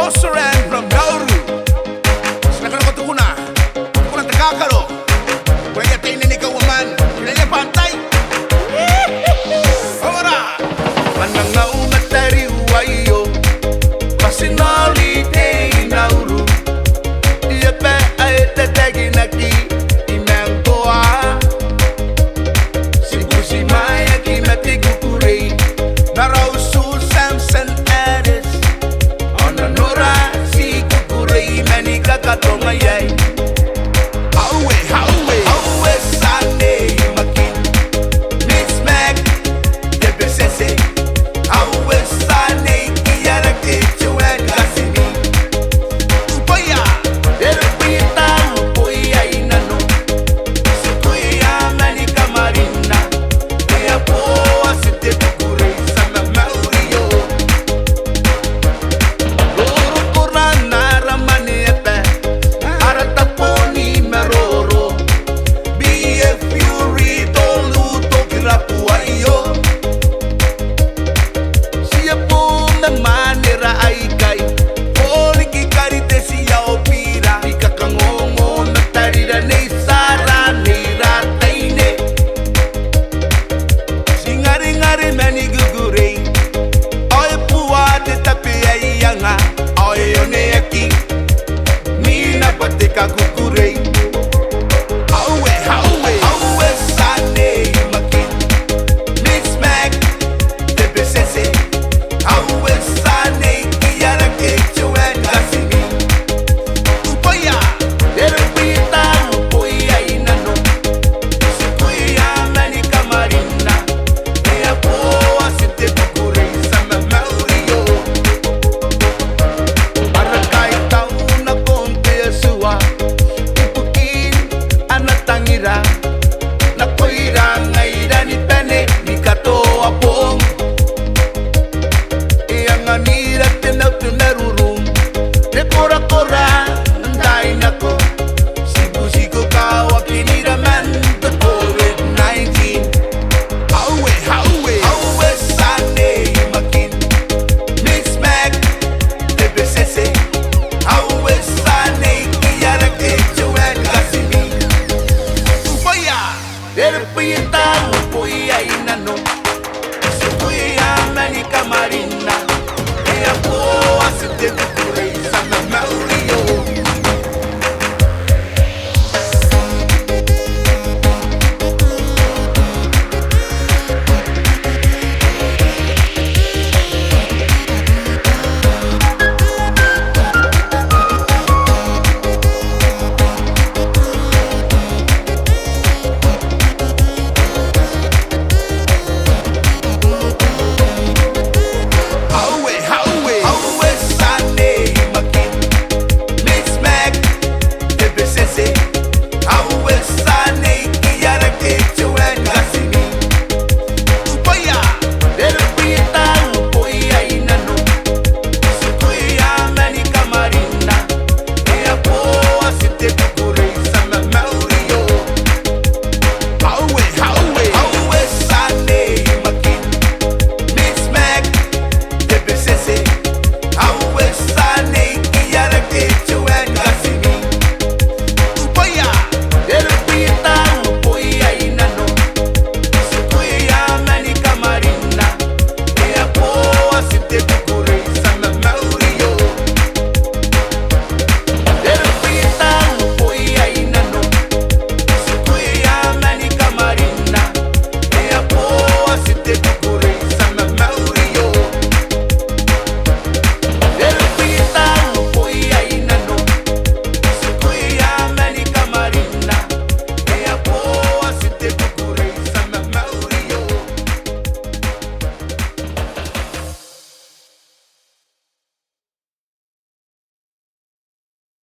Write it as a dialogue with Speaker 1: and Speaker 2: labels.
Speaker 1: Soren from Nauru. Silakan ko tukuna. Tukuna takakaro. Kung yatay na ni kawaman, kinaya pantay. Ora! Manang nga umatari wayo. Pasinali day Nauru. Iyape ay tatagi naki. Imang goa. Sibusi maya kimati kukurei. Naraw Samson Addis. Onanora si kukurei mani kakatongaye. Awe sane makin. Mix Mac debesese. Awe sane kiyara kechuan kasini. Upaya derpita upoya inano. Sikuya mani kamarina. Kaya po asite kukurei sama Maurio. Loro kurana ramani epe. Arataponi meroro. BF Fury toluto kirapuayo. Siya po namanira ay kay Poliki karite siya opira. Ikakangongo natarira ni Sara ni Ratayne. Singari-ngari mani gugurei. Oy puwate tapi ay yanga. Oy yone aki. Nina patika kukurei. Awe sane makin. Mix Mac debesese. Awe sane kiyara kechuan kasini. Upaya derpita upoya inano. Sikuya mani kamarina. Kaya po asite kukurei sama Maurio. Para kahit taon na konti asua. Ipukin anatangira. Nakoira ngaira ni pene ni kato apong. Iyang anira tinarurum. De kora-kora nanday nako. Sibu-sigo kawa kinira man the COVID-19. Awe sane makin. Mix Mac debesese. Awe sane kiyara kechuan kasini. Upaya derpita upoya inano. Sikuya mani kamarina. Kaya po asite